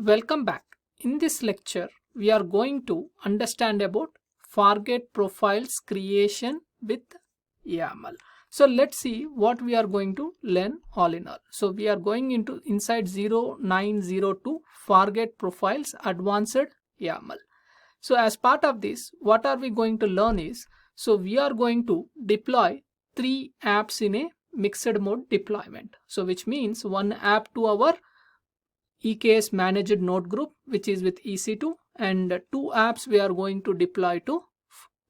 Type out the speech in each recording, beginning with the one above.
Welcome back. In this lecture, we are going to understand about Fargate profiles creation with YAML. So let's see what we are going to learn all in all. So we are going into inside 0902 Fargate profiles advanced YAML. So as part of this, what are we going to learn is, so we are going to deploy 3 apps in a mixed mode deployment. So which means one app to our EKS managed node group, which is with EC2, and 2 apps we are going to deploy to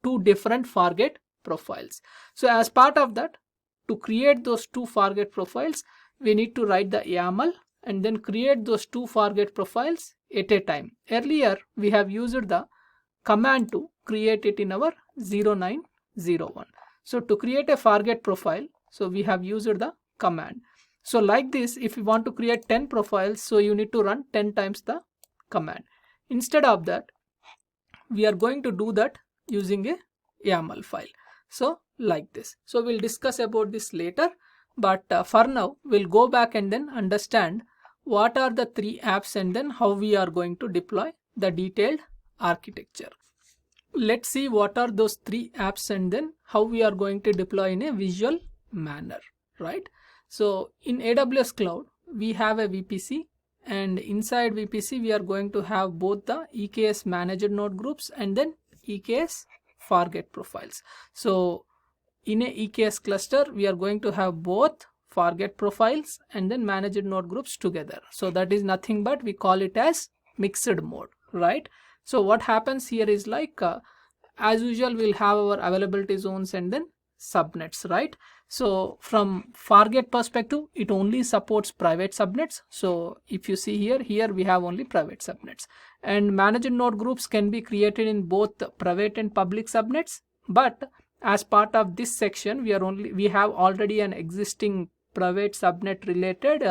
2 different Fargate profiles. So as part of that, to create those 2 Fargate profiles, we need to write the YAML and then create those 2 Fargate profiles at a time. Earlier, we have used the command to create it in our 0901. So to create a Fargate profile, so we have used the command. So like this, if you want to create 10 profiles, so you need to run 10 times the command. Instead of that, we are going to do that using a YAML file. So like this. So we'll discuss about this later, but for now, we'll go back and then understand what are the 3 apps and then how we are going to deploy the detailed architecture. Let's see what are those 3 apps and then how we are going to deploy in a visual manner, right? So in AWS Cloud, we have a VPC, and inside VPC, we are going to have both the EKS managed node groups and then EKS Fargate profiles. So in a EKS cluster, we are going to have both Fargate profiles and then managed node groups together. So that is nothing but we call it as mixed mode, right? So what happens here is like, as usual, we'll have our availability zones and then subnets, right? So from Fargate perspective, it only supports private subnets. So if you see here we have only private subnets, and managed node groups can be created in both private and public subnets. But as part of this section, we have already an existing private subnet related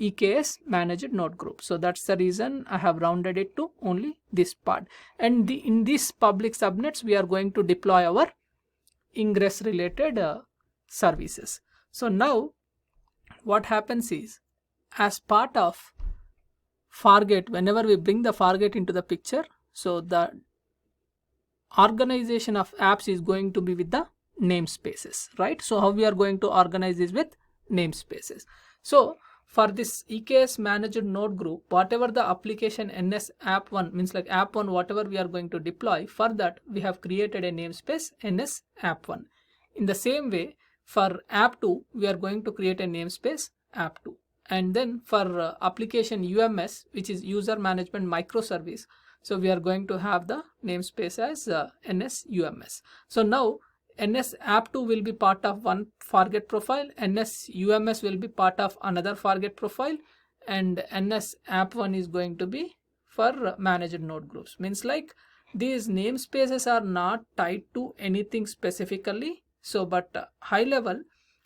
EKS managed node group. So that's the reason I have rounded it to only this part. And in these public subnets, we are going to deploy our ingress related services. So now what happens is, as part of Fargate, whenever we bring the Fargate into the picture, so the organization of apps is going to be with the namespaces, right? So how we are going to organize this with namespaces. So for this EKS managed node group, whatever the application NS app1 means like app1, whatever we are going to deploy, for that we have created a namespace NS app1. In the same way, for app2, we are going to create a namespace app2. And then for application UMS, which is user management microservice, so we are going to have the namespace as NS UMS. So now NS app2 will be part of one Fargate profile, NS UMS will be part of another Fargate profile, and NS app1 is going to be for managed node groups. Means like these namespaces are not tied to anything specifically. So but high level,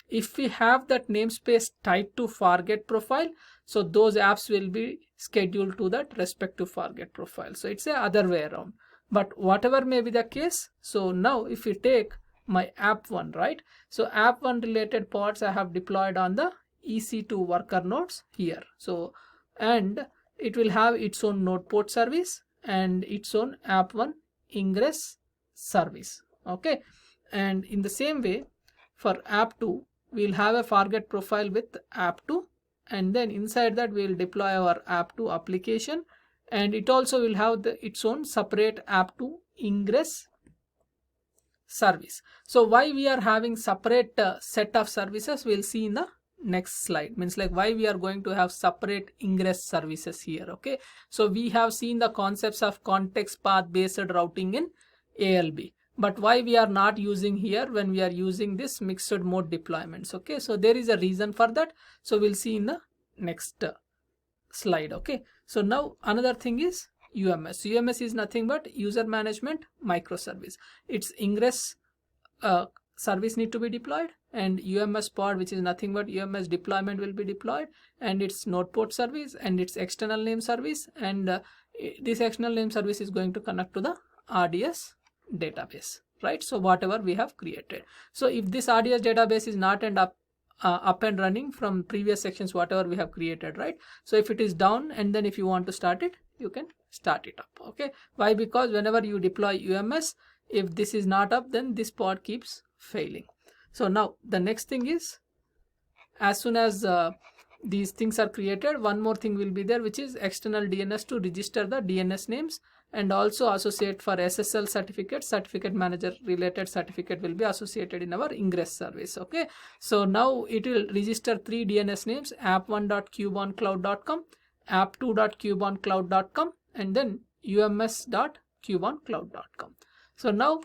if we have that namespace tied to Fargate profile, so those apps will be scheduled to that respective Fargate profile. So it's the other way around. But whatever may be the case, so now if we take my app1, right? So app1 related pods I have deployed on the EC2 worker nodes here. So, and it will have its own node port service and its own app1 ingress service. Okay. And in the same way, for app2, we'll have a Fargate profile with app2, and then inside that we'll deploy our app2 application, and it also will have its own separate app2 ingress service. So why we are having separate set of services, we'll see in the next slide. Means like why we are going to have separate ingress services here. Okay, so we have seen the concepts of context path based routing in ALB, but why we are not using here when we are using this mixed mode deployments. Okay, so there is a reason for that. So we'll see in the next slide. Okay, so now another thing is UMS. UMS is nothing but user management microservice. Its ingress service need to be deployed, and UMS pod, which is nothing but UMS deployment, will be deployed, and its node port service and its external name service, and this external name service is going to connect to the RDS database, right? So whatever we have created. So if this RDS database is not up and running from previous sections whatever we have created, right? So if it is down and then if you want to start it, you can start it up. Okay, why? Because whenever you deploy UMS, if this is not up, then this pod keeps failing. So now the next thing is, as soon as these things are created, one more thing will be there, which is external DNS to register the DNS names, and also associate for SSL certificate, certificate manager related certificate will be associated in our ingress service. Okay, so now it will register 3 DNS names: app1.cubeoncloud.com, app2.cubeoncloud.com, and then ums.cubeoncloud.com. So now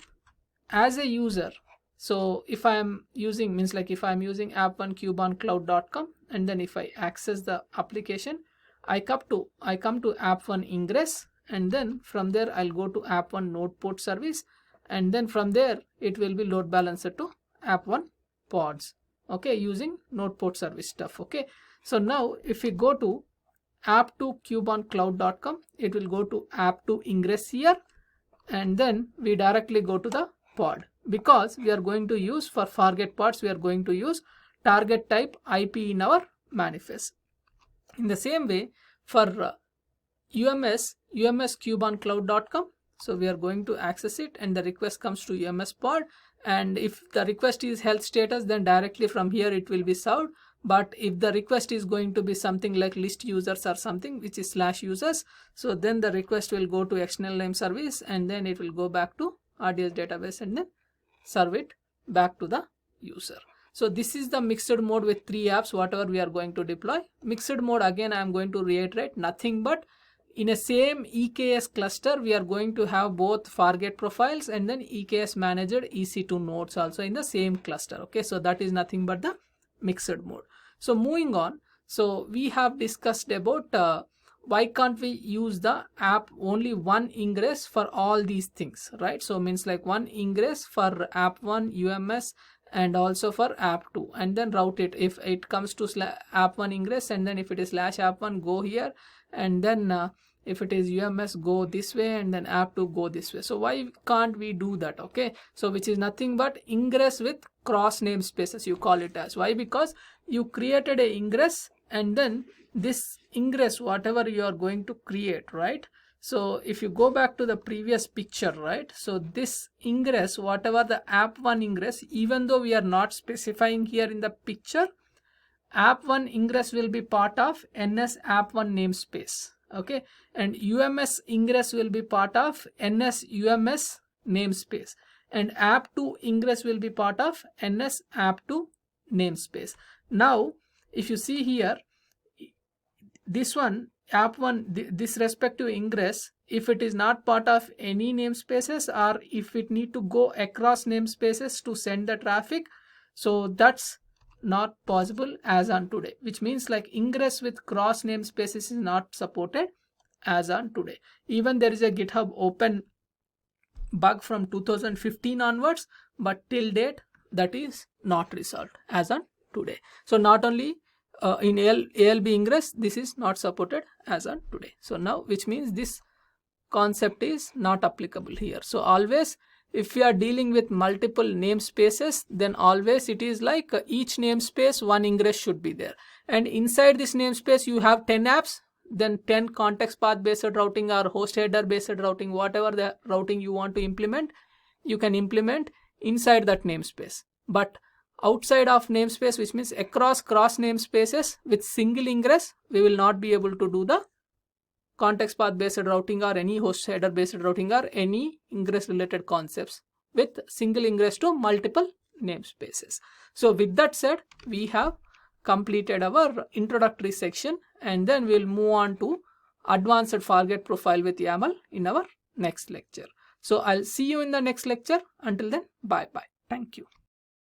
as a user, so if I am using, means like if I am using app1cubeoncloud.com, and then if I access the application, I come to app1 ingress, and then from there I'll go to app1 node port service, and then from there it will be load balancer to app1 pods. Okay, using node port service stuff. Okay, so now if we go to app2cubeoncloud.com, it will go to app2 ingress here, and then we directly go to the pod, because we are going to use for forget pods, we are going to use target type IP in our manifest. In the same way for UMS cubeoncloud.com, so we are going to access it, and the request comes to UMS pod, and if the request is health status, then directly from here it will be served. But if the request is going to be something like list users or something, which is /users, so then the request will go to external name service, and then it will go back to RDS database and then serve it back to the user. So this is the mixed mode with 3 apps, whatever we are going to deploy. Mixed mode, again I am going to reiterate, nothing but in a same EKS cluster we are going to have both Fargate profiles and then EKS managed EC2 nodes also in the same cluster. Okay, so that is nothing but the mixed mode. So moving on, so we have discussed about why can't we use the app only one ingress for all these things, right? So means like one ingress for app1 UMS and also for app2, and then route it. If it comes to app1 ingress, and then if it is /app1, go here, and then if it is UMS, go this way, and then app2 go this way. So why can't we do that? Okay, so which is nothing but ingress with cross namespaces, you call it as. Why? Because you created a ingress, and then this ingress, whatever you are going to create, right? So if you go back to the previous picture, right? So this ingress, whatever the app1 ingress, even though we are not specifying here in the picture, app1 ingress will be part of NS app1 namespace. Okay, and UMS ingress will be part of NS UMS namespace, and app2 ingress will be part of NS app2 namespace. Now if you see here, this one app1, this respective ingress, if it is not part of any namespaces, or if it need to go across namespaces to send the traffic, so that's not possible as on today, which means like ingress with cross namespaces is not supported as on today. Even there is a GitHub open bug from 2015 onwards, but till date that is not resolved as on today. So not only in ALB ingress, this is not supported as on today. So now, which means this concept is not applicable here. So always if we are dealing with multiple namespaces, then always it is like each namespace one ingress should be there, and inside this namespace you have 10 apps, then 10 context path based routing or host header based routing, whatever the routing you want to implement, you can implement inside that namespace. But outside of namespace, which means across cross namespaces with single ingress, we will not be able to do the context path based routing or any host header based routing or any ingress related concepts with single ingress to multiple namespaces. So with that said, we have completed our introductory section, and then we'll move on to advanced Fargate profile with YAML in our next lecture. So I'll see you in the next lecture. Until then, bye bye. Thank you.